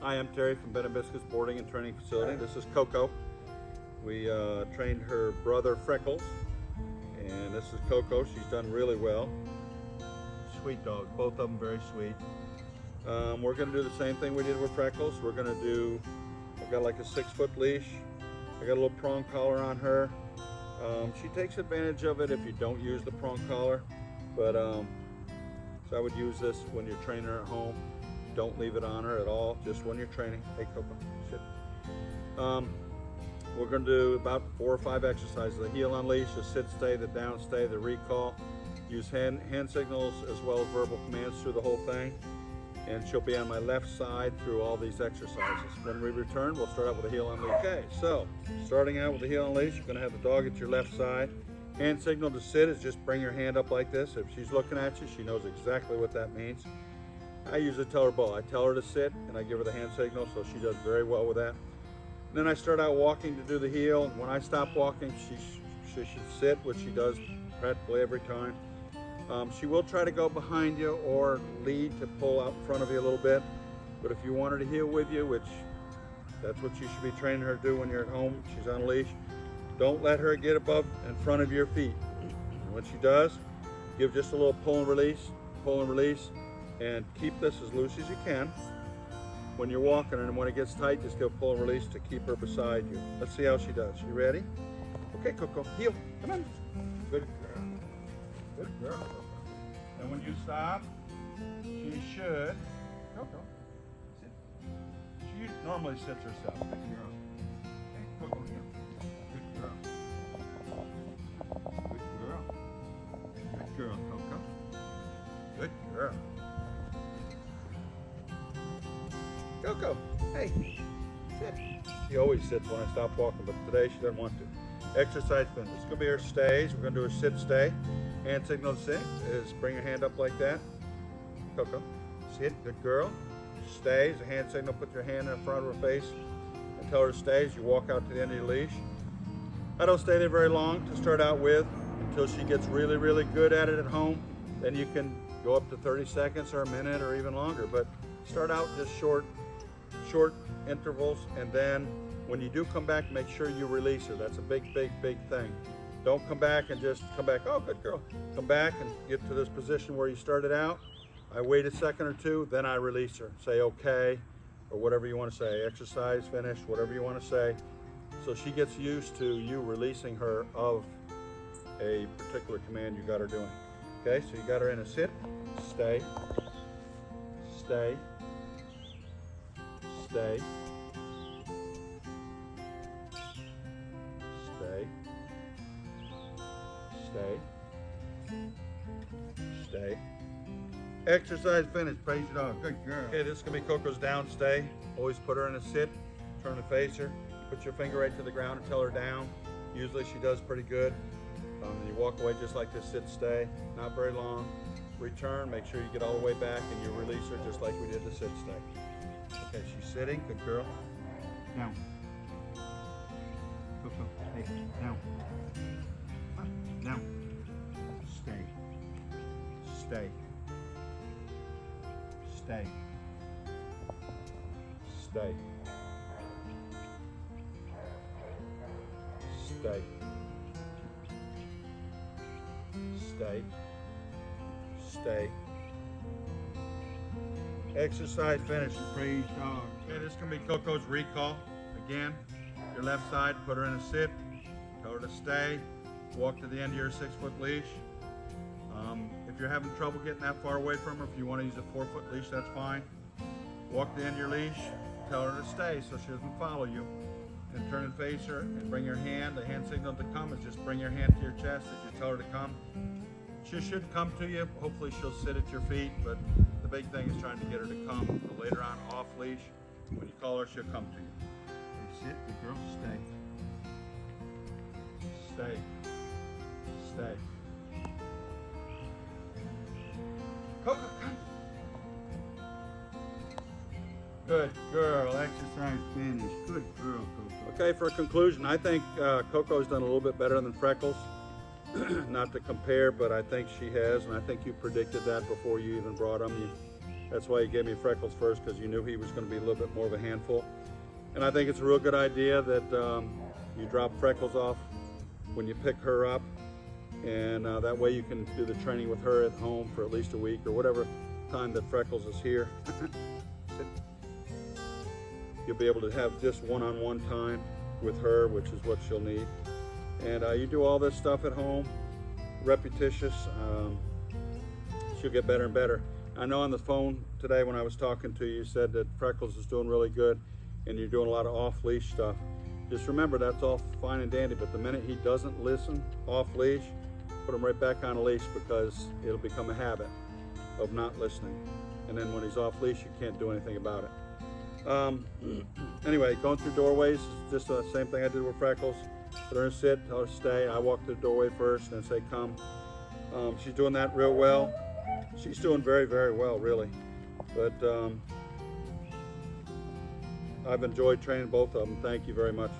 Hi, I'm Terry from Ben & Biscuits Boarding and Training Facility. This is Coco. We trained her brother Freckles, and this is Coco. She's done really well. Sweet dogs, both of them very sweet. We're going to do the same thing we did with Freckles. We're going to do, I've got like a 6-foot leash. I got a little prong collar on her. She takes advantage of it if you don't use the prong collar, but so I would use this when you're training her at home. Don't leave it on her at all, just when you're training. Hey Coco, sit. We're going to do about 4 or 5 exercises. The heel unleash, the sit stay, the down stay, the recall. Use hand signals as well as verbal commands through the whole thing. And she'll be on my left side through all these exercises. When we return, we'll start out with the heel unleash. Okay, so starting out with the heel unleash, you're going to have the dog at your left side. Hand signal to sit is just bring your hand up like this. If she's looking at you, she knows exactly what that means. I usually tell her both. I tell her to sit and I give her the hand signal, so she does very well with that. And then I start out walking to do the heel. When I stop walking, she should sit, which she does practically every time. She will try to go behind you or lead to pull out in front of you a little bit. But if you want her to heel with you, which that's what you should be training her to do when you're at home, she's on a leash, don't let her get above in front of your feet. And when she does, give just a little pull and release, and keep this as loose as you can when you're walking, and when it gets tight, just go pull and release to keep her beside you. Let's see how she does. You ready? Okay, Coco, heel, come on. Good girl. Good girl, Coco. And when you stop, she should, Coco, sit. She normally sits herself. Good girl. Okay, Coco, heel. Good girl. Good girl. Good girl, Coco. Good girl. Coco, hey, sit. She always sits when I stop walking, but today she doesn't want to. Exercise finish. It's going to be her stays. We're going to do a sit stay. Hand signal to sit is bring your hand up like that. Coco, sit, good girl. Stays, a hand signal, put your hand in front of her face and tell her to stay as you walk out to the end of your leash. I don't stay there very long to start out with until she gets really, really good at it at home. Then you can go up to 30 seconds or a minute or even longer, but start out just short intervals, and then when you do come back, make sure you release her. That's a big thing. Don't come back and just come back, oh good girl. Come back and get to this position where you started out. I wait a second or two, then I release her. Say okay, or whatever you want to say. Exercise finished, whatever you want to say. So she gets used to you releasing her of a particular command you got her doing. Okay, so you got her in a sit, stay, stay, stay, stay, stay, stay. Exercise finished. Praise your dog. Good girl. Okay, this is going to be Coco's down stay. Always put her in a sit, turn to face her, put your finger right to the ground and tell her down. Usually she does pretty good. You walk away just like this, sit, stay, not very long. Return, make sure you get all the way back and you release her just like we did the sit, stay. Okay, she's sitting, good girl. Down. Coco, hey, down. Down. Stay. Stay. Stay. Stay. Stay. Stay. Stay. Exercise finished. Praise dog. Okay, this is going to be Coco's recall. Again, your left side, put her in a sit, tell her to stay, walk to the end of your 6-foot leash. If you're having trouble getting that far away from her, if you want to use a 4-foot leash, that's fine. Walk to the end of your leash, tell her to stay so she doesn't follow you. And turn and face her and bring your hand. The hand signal to come is just bring your hand to your chest as you tell her to come. She should come to you. Hopefully she'll sit at your feet, but the big thing is trying to get her to come. So later on, off leash, when you call her, she'll come to you. Okay, sit, good girl, stay. Stay. Stay. Coco, come. Good girl, exercise finished. Good girl, Coco. Okay, for a conclusion, I think Coco's done a little bit better than Freckles. Not to compare, but I think she has, and I think you predicted that before you even brought them. That's why you gave me Freckles first, because you knew he was going to be a little bit more of a handful. And I think it's a real good idea that you drop Freckles off when you pick her up, and that way you can do the training with her at home for at least a week or whatever time that Freckles is here. You'll be able to have just one-on-one time with her, which is what she'll need. And you do all this stuff at home, repetitious, she'll get better and better. I know on the phone today when I was talking to you, you said that Freckles is doing really good and you're doing a lot of off-leash stuff. Just remember, that's all fine and dandy, but the minute he doesn't listen off-leash, put him right back on a leash, because it'll become a habit of not listening. And then when he's off-leash, you can't do anything about it. Anyway, going through doorways is just the same thing I did with Freckles. Put her in sit, tell her to stay. I walk to the doorway first and say come. She's doing that real well. She's doing very, very well, really. But I've enjoyed training both of them. Thank you very much.